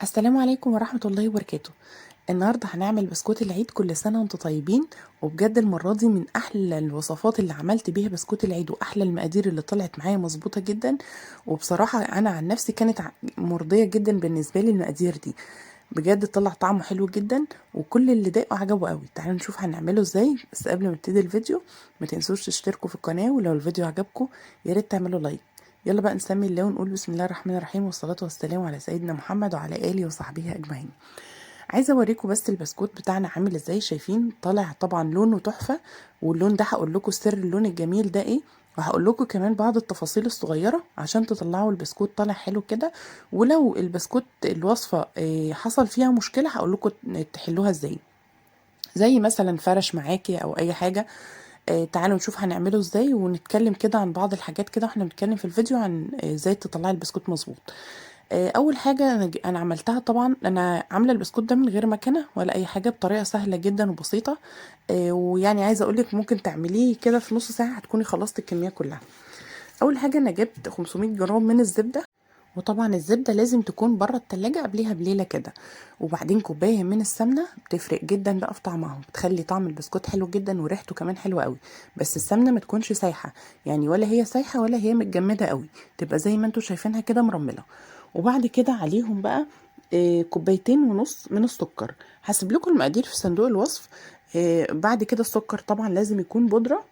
السلام عليكم ورحمة الله وبركاته. النهاردة هنعمل بسكوت العيد، كل سنة وانتم طيبين. وبجد المرة دي من أحلى الوصفات اللي عملت بيها بسكوت العيد، وأحلى المقادير اللي طلعت معايا مظبوطة جدا. وبصراحة أنا عن نفسي كانت مرضية جدا بالنسبة لي المقادير دي. بجد طلع طعمه حلو جدا، وكل اللي ضايقه عجبه قوي. تعالوا نشوف هنعمله ازاي. بس قبل ما نبتدي الفيديو ما تنسوش تشتركوا في القناة، ولو الفيديو عجبكم يا ريت تعملوا لايك. يلا بقى نسمي الله ونقول بسم الله الرحمن الرحيم، والصلاة والسلام على سيدنا محمد وعلى آله وصحبه أجمعين. عايزة اوريكم بس البسكوت بتاعنا عامل ازاي. شايفين طالع طبعا لونه تحفة، واللون ده هقول لكم سر اللون الجميل ده ايه، وهقول لكم كمان بعض التفاصيل الصغيرة عشان تطلعوا البسكوت طالع حلو كده. ولو البسكوت الوصفة حصل فيها مشكلة هقول لكم تحلوها ازاي، زي مثلا فرش معاكي او اي حاجة. تعالوا نشوف هنعمله ازاي، ونتكلم كده عن بعض الحاجات كده واحنا بنتكلم في الفيديو عن ازاي تطلعي البسكوت مظبوط. اول حاجه انا عملتها، طبعا انا عامله البسكوت ده من غير مكنه ولا اي حاجه، بطريقه سهله جدا وبسيطه. ويعني عايزه اقولك ممكن تعمليه كده في نص ساعه هتكوني خلصت الكميه كلها. اول حاجه انا جبت 500 جرام من الزبده، وطبعا الزبدة لازم تكون بره التلاجة قبليها بليلة كده. وبعدين كوباية من السمنة، بتفرق جدا بقى في طعمها، بتخلي طعم البسكوت حلو جدا وريحته كمان حلوة قوي. بس السمنة ما تكونش سايحة، يعني ولا هي سايحة ولا هي متجمدة قوي، تبقى زي ما انتوا شايفينها كده مرملة. وبعد كده عليهم بقى كوبايتين ونص من السكر. هسيب لكم المقادير في صندوق الوصف. بعد كده السكر طبعا لازم يكون بودرة.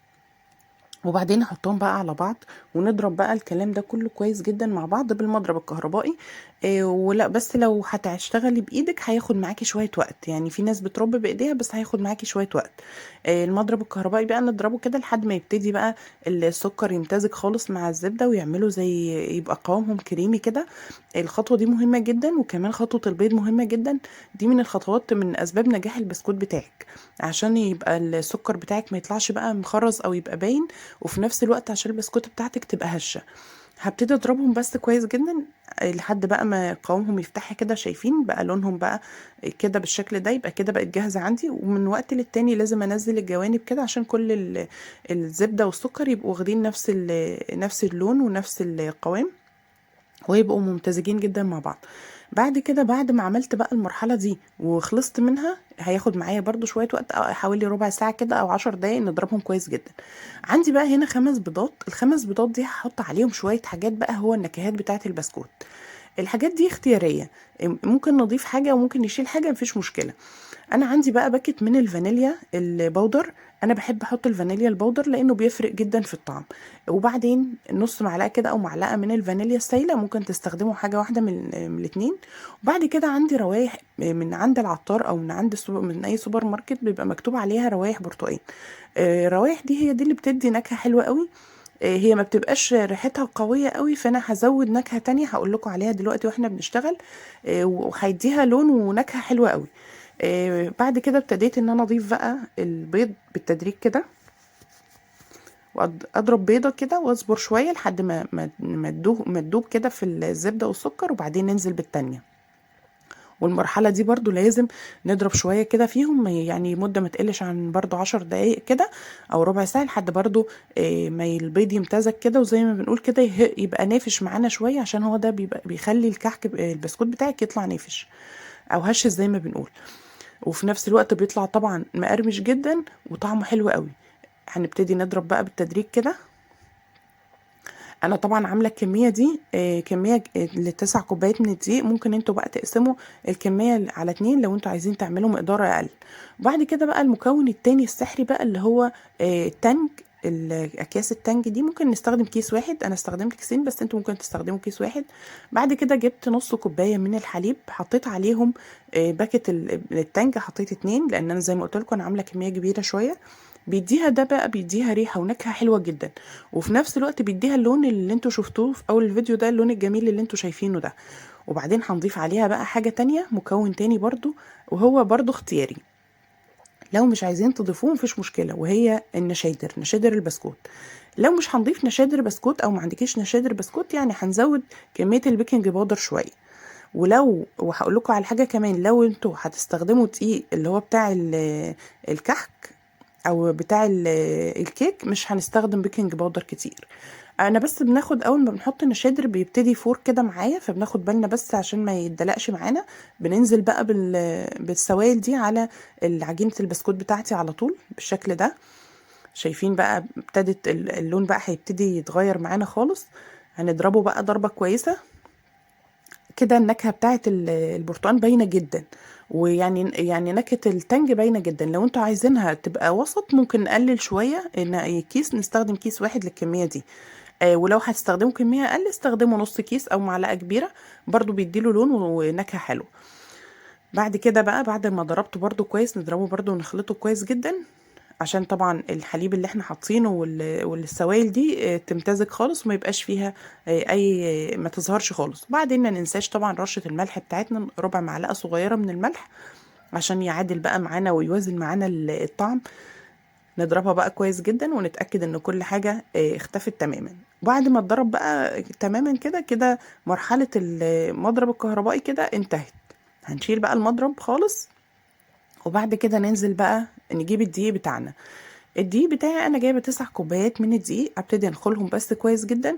وبعدين نحطهم بقى على بعض، ونضرب بقى الكلام ده كله كويس جدا مع بعض بالمضرب الكهربائي. ولا بس لو هتشتغلي بايدك هياخد معاكي شويه وقت، يعني في ناس بترب بايديها بس هياخد معاكي شويه وقت. المضرب الكهربائي بقى نضربه كده لحد ما يبتدي بقى السكر يمتزج خالص مع الزبده، ويعملوا زي يبقى قوامهم كريمي كده. الخطوه دي مهمه جدا، وكمان خطوه البيض مهمه جدا. دي من الخطوات من اسباب نجاح البسكوت بتاعك، عشان يبقى السكر بتاعك ما يطلعش بقى مخرز او يبقى باين، وفي نفس الوقت عشان البسكوتة بتاعتك تبقى هشة. هبتدي اضربهم بس كويس جدا لحد بقى ما قوامهم يفتح كده. شايفين بقى لونهم بقى كده بالشكل ده، يبقى كده بقت جاهزة عندي. ومن وقت للتاني لازم انزل الجوانب كده عشان كل الزبدة والسكر يبقوا واخدين نفس اللون ونفس القوام، ويبقوا ممتزجين جدا مع بعض. بعد كده بعد ما عملت بقى المرحلة دي وخلصت منها، هياخد معايا برضو شوية وقت، حوالي ربع ساعة كده او 10 دقايق نضربهم كويس جدا. عندي بقى هنا 5 بيضات. ال5 بيضات دي هحط عليهم شوية حاجات بقى، هو النكهات بتاعة البسكوت. الحاجات دي اختيارية، ممكن نضيف حاجة وممكن نشيل حاجة، مفيش مشكلة. انا عندي بقى باكت من الفانيليا البودر. انا بحب احط الفانيليا البودر لانه بيفرق جدا في الطعم. وبعدين نص معلقه كده او معلقه من الفانيليا السايله، ممكن تستخدموا حاجه واحده من الاتنين. وبعد كده عندي روايح من عند العطار او من عند من اي سوبر ماركت، بيبقى مكتوب عليها روايح برتقال. الروايح دي هي دي اللي بتدي نكهه حلوه قوي. هي ما بتبقاش ريحتها قوية قوي، فانا هزود نكهة تانية هقول لكم عليها دلوقتي واحنا بنشتغل. وهيديها لون ونكهة حلوة قوي. بعد كده ابتديت ان انا اضيف بقى البيض بالتدريج كده، واضرب بيضه كده واصبر شويه لحد ما تدوب كده في الزبده والسكر، وبعدين ننزل بالتانية. والمرحله دي برضو لازم نضرب شويه كده فيهم، يعني مده ما تقلش عن برضو 10 دقايق كده او ربع ساعه، لحد برضو ما البيض يمتزج كده، وزي ما بنقول كده يبقى نافش معانا شويه، عشان هو ده بيبقى بيخلي الكحك البسكوت بتاعك يطلع نافش او هش زي ما بنقول. وفي نفس الوقت بيطلع طبعا مقرمش جدا وطعمه حلو قوي. هنبتدي نضرب بقى بالتدريج كده. انا طبعا عامله الكميه دي كميه ل9 كوبايات من الدقيق. ممكن انتوا بقى تقسموا الكميه على 2 لو انتوا عايزين تعملوا مقدار اقل. وبعد كده بقى المكون التاني السحري بقى اللي هو التلج. الاكياس التلج دي ممكن نستخدم كيس واحد، انا استخدمت كيسين بس انتوا ممكن تستخدموا كيس واحد. بعد كده جبت نص كوبايه من الحليب، حطيت عليهم باكت التلج، حطيت 2 لان انا زي ما قلت لكم انا عامله كميه كبيره شويه. بيديها ده بقى بيديها ريحه ونكهه حلوه جدا، وفي نفس الوقت بيديها اللون اللي انتوا شفتوه في اول الفيديو ده، اللون الجميل اللي انتوا شايفينه ده. وبعدين هنضيف عليها بقى حاجة تانية، مكون تاني برضو، وهو برضو اختياري. لو مش عايزين تضيفوه مفيش مشكلة، وهي النشادر، نشادر البسكوت. لو مش هنضيف نشادر بسكوت او ما عندكيش نشادر بسكوت، يعني هنزود كمية البيكنج باودر شوية. وهقول لكم على حاجة كمان، لو انتوا هتستخدموا دقيق اللي هو بتاع الكحك او بتاع الكيك، مش هنستخدم بيكنج باودر كتير. انا بس بناخد اول ما بنحط النشادر بيبتدي يفور كده معايا، فبناخد بالنا بس عشان ما يتدلقش معانا. بننزل بقى بالسوائل دي على عجينة البسكوت بتاعتي على طول بالشكل ده. شايفين بقى ابتدت اللون بقى هيبتدي يتغير معانا خالص. هنضربه بقى ضربة كويسة كده. النكهة بتاعت البرتقال باينة جدا، ويعني نكهة التانج باينة جدا. لو انتوا عايزينها تبقى وسط ممكن نقلل شوية، ان كيس نستخدم كيس واحد للكمية دي. ولو هتستخدموا كمية اقل استخدموا نص كيس او معلقة كبيرة، برضو بيديله لون ونكهة حلو. بعد كده بقى بعد ما ضربته برضو كويس نضربه برضو ونخلطه كويس جدا، عشان طبعا الحليب اللي احنا حاطينه والسوائل دي تمتزج خالص وما يبقاش فيها اي ما تظهرش خالص. بعدين ما ننساش طبعا رشة الملح بتاعتنا، ربع معلقة صغيرة من الملح عشان يعادل بقى معانا ويوازن معانا الطعم. نضربها بقى كويس جدا ونتأكد ان كل حاجة اختفت تماما. بعد ما اتضرب بقى تماما كده كده مرحلة المضرب الكهربائي كده انتهت. هنشيل بقى المضرب خالص، وبعد كده ننزل بقى نجيب الدقيق بتاعنا. الدقيق بتاعي انا جايبه 9 كوبايات من الدقيق، ابتدي انخلهم بس كويس جدا.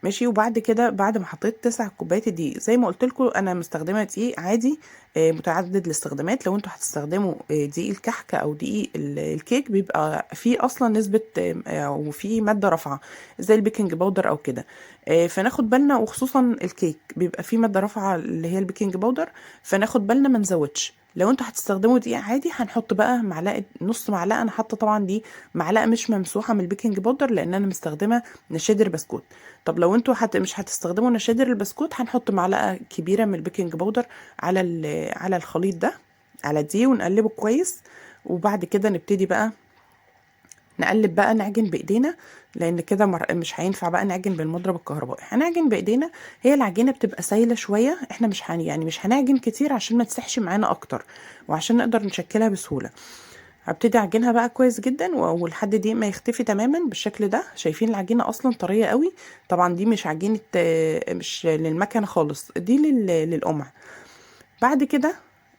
ماشي. وبعد كده بعد ما حطيت 9 كوبايات الدقيق زي ما قلت لكم انا مستخدمه دقيق عادي متعدد الاستخدامات. لو انتوا هتستخدموا دقيق الكحك او دقيق الكيك بيبقى فيه اصلا نسبه او فيه ماده رافعه زي البيكنج باودر او كده. فناخد بالنا، وخصوصا الكيك بيبقى فيه ماده رافعه اللي هي البيكنج باودر، فناخد بالنا ما نزودش. لو انتوا هتستخدموا دقيق عادي هنحط بقى معلقه، نص معلقه. انا حاطه طبعا دي معلقه مش ممسوحه من البيكنج باودر لان انا مستخدمه نشادر بسكوت. طب لو انتوا مش هتستخدموا نشادر البسكوت هنحط معلقه كبيره من البيكنج باودر على على الخليط ده، على دي، ونقلبه كويس. وبعد كده نبتدي بقى نقلب بقى، نعجن بايدينا، لان كده مش هينفع بقى نعجن بالمضرب الكهربائي، هنعجن بايدينا. هي العجينه بتبقى سايله شويه، احنا مش يعني مش هنعجن كتير عشان ما تسحش معانا اكتر وعشان نقدر نشكلها بسهوله. هبتدي اعجنها بقى كويس جدا ولحد دي ما يختفي تماما بالشكل ده. شايفين العجينه اصلا طريه قوي. طبعا دي مش عجينه مش للمكنه خالص، دي للقمع. بعد كده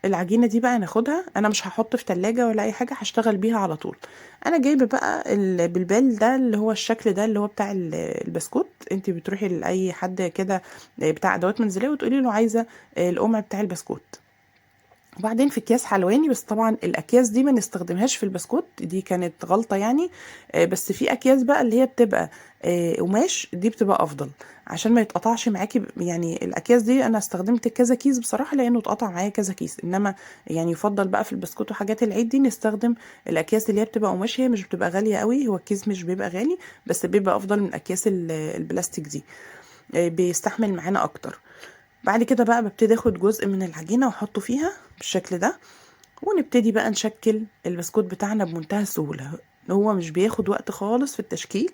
العجينه دي بقى ناخدها، انا مش هحط في تلاجة ولا اي حاجه، هشتغل بيها على طول. انا جايبه بقى بالبال ده اللي هو الشكل ده اللي هو بتاع البسكوت. انت بتروحي لاي حد كده بتاع ادوات منزليه وتقولي له عايزه القمع بتاع البسكوت. وبعدين في اكياس حلواني، بس طبعا الاكياس دي ما نستخدمهاش في البسكوت، دي كانت غلطة يعني. بس في اكياس بقى اللي هي بتبقى قماش، دي بتبقى افضل عشان ما يتقطعش معاكي. يعني الاكياس دي انا استخدمت كذا كيس بصراحة لانه اتقطع معايا كذا كيس. انما يعني يفضل بقى في البسكوت وحاجات العيد دي نستخدم الاكياس اللي هي بتبقى قماش. هي مش بتبقى غالية قوي، هو الكيس مش بيبقى غالي بس بيبقى افضل من اكياس البلاستيك دي، بيستحمل معانا اكتر. بعد كده بقى ببتدي اخد جزء من العجينة واحطه فيها بالشكل ده، ونبتدي بقى نشكل البسكوت بتاعنا بمنتهى السهولة. هو مش بياخد وقت خالص في التشكيل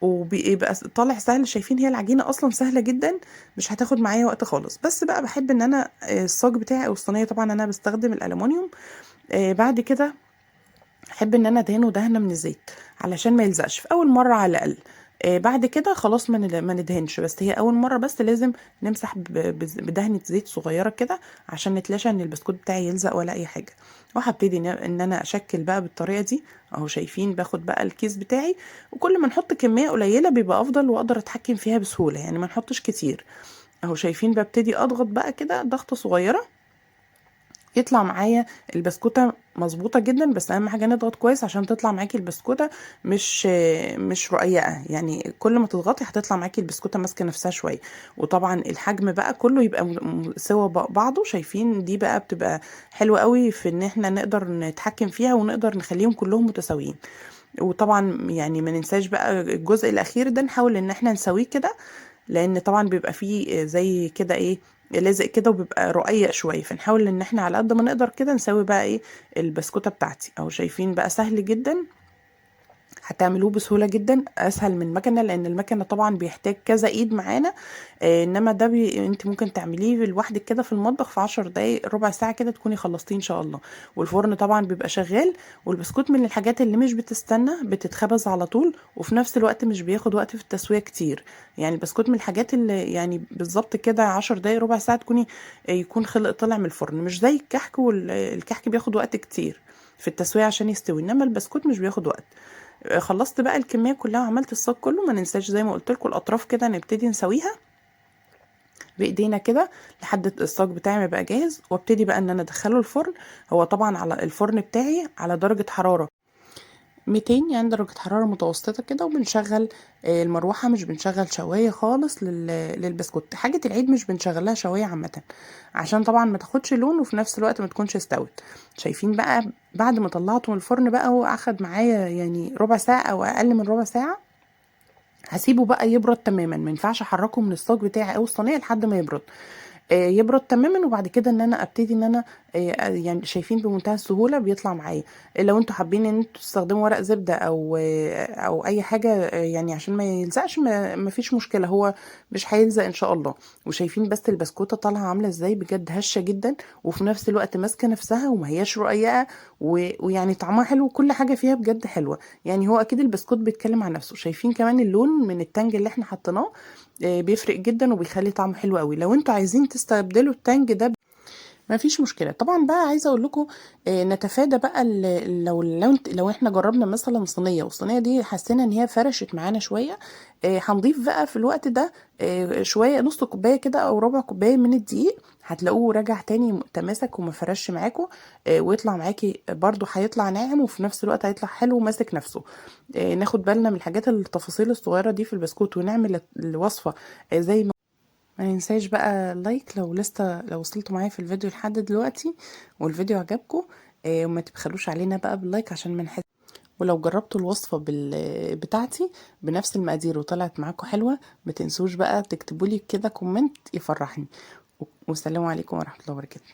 وبيبقى طالع سهل. شايفين هي العجينة اصلا سهلة جدا، مش هتاخد معايا وقت خالص. بس بقى بحب ان انا الصاج بتاعي او الصينية، طبعا انا بستخدم الالومنيوم. بعد كده احب ان انا ادهنه دهنه من الزيت علشان ما يلزقش في اول مره على الاقل. بعد كده خلاص ما ندهنش، بس هي اول مره بس لازم نمسح بدهنه زيت صغيره كده عشان نتلاشى ان البسكوت بتاعي يلزق ولا اي حاجه. وهبتدي ان انا اشكل بقى بالطريقه دي اهو. شايفين باخد بقى الكيس بتاعي، وكل ما نحط كميه قليله بيبقى افضل واقدر اتحكم فيها بسهوله، يعني ما نحطش كتير اهو. شايفين ببتدي اضغط بقى كده ضغطه صغيره يطلع معايا البسكوته مظبوطه جدا. بس اهم حاجه نضغط كويس عشان تطلع معاكي البسكوته مش رقيقه، يعني كل ما تضغطي هتطلع معاكي البسكوته ماسكه نفسها شويه. وطبعا الحجم بقى كله يبقى سوا بعضه. شايفين دي بقى بتبقى حلوه قوي في ان احنا نقدر نتحكم فيها ونقدر نخليهم كلهم متساويين. وطبعا يعني ما ننساش بقى الجزء الاخير ده نحاول ان احنا نسويه كده، لان طبعا بيبقى فيه زي كده ايه لازق كده وبيبقى رقيق شويه. فنحاول ان احنا على قد ما نقدر كده نسوي بقى ايه البسكوته بتاعتي. او شايفين بقى سهل جدا، هتعملوه بسهولة جدا، اسهل من المكنة لان المكنة طبعا بيحتاج كذا ايد معانا. انما ده انت ممكن تعمليه لوحدك كده في المطبخ في 10 دقايق ربع ساعة كده تكوني خلصتيه ان شاء الله. والفرن طبعا بيبقى شغال. والبسكوت من الحاجات اللي مش بتستنى، بتتخبز على طول، وفي نفس الوقت مش بياخد وقت في التسوية كتير. يعني البسكوت من الحاجات اللي يعني بالظبط كده 10 دقايق ربع ساعة تكوني يكون طلع من الفرن. مش زي الكحك، والكحك بياخد وقت كتير في التسوية عشان يستوي، انما البسكوت مش بياخد وقت. خلصت بقى الكميه كلها وعملت الصاج كله. ما ننساش زي ما قلت لكم الاطراف كده نبتدي نسويها بايدينا كده لحد الصاج بتاعي ما يبقى جاهز، وابتدي بقى ان انا ادخله الفرن. هو طبعا على الفرن بتاعي على درجه حراره 200، يعني درجة حرارة متوسطة كده، وبنشغل المروحة، مش بنشغل شواية خالص للبسكوت. حاجة العيد مش بنشغلها شواية عامة، عشان طبعا ما تاخدش لون وفي نفس الوقت ما تكونش استوت. شايفين بقى بعد ما طلعته من الفرن بقى، هو اخد معايا يعني ربع ساعة او اقل من ربع ساعة. هسيبه بقى يبرد تماما، ما ينفعش احركه من الصاج بتاعي او الصينيه لحد ما يبرد. يبرد تماما، وبعد كده ان انا ابتدي ان انا يعني شايفين بمنتهى السهوله بيطلع معايا. لو انتوا حابين ان انتوا تستخدموا ورق زبده او اي حاجه يعني عشان ما يلزقش، ما فيش مشكله، هو مش هيلزق ان شاء الله. وشايفين بس البسكوته طالعه عامله ازاي، بجد هشه جدا، وفي نفس الوقت ماسكه نفسها وما هياش رقيقه، ويعني طعمها حلو وكل حاجه فيها بجد حلوه. يعني هو اكيد البسكوت بيتكلم عن نفسه. شايفين كمان اللون من التانج اللي احنا حطيناه بيفرق جدا وبيخلي طعمه حلو قوي. لو انتوا عايزين تستبدلوا التانج ده ما فيش مشكله. طبعا بقى عايزه اقول لكم نتفادى بقى لو احنا جربنا مثلا صينيه والصينيه دي حسينا ان هي فرشت معانا شويه، هنضيف بقى في الوقت ده شويه، نص كوبايه كده او ربع كوبايه من الدقيق. هتلاقوه رجع تاني تماسك وما فرش معاكم، ويطلع معاكي برضو هيطلع ناعم وفي نفس الوقت هيطلع حلو وماسك نفسه. ناخد بالنا من الحاجات التفاصيل الصغيره دي في البسكوت ونعمل الوصفه زي ما ننساش بقى اللايك لو وصلتوا معايا في الفيديو لحد دلوقتي والفيديو عجبكم، وما تبخلوش علينا بقى باللايك عشان ما نحس. ولو جربتوا الوصفة بتاعتي بنفس المقادير وطلعت معاكم حلوة، ما تنسوش بقى تكتبوا لي كده كومنت يفرحني. والسلام عليكم ورحمة الله وبركاته.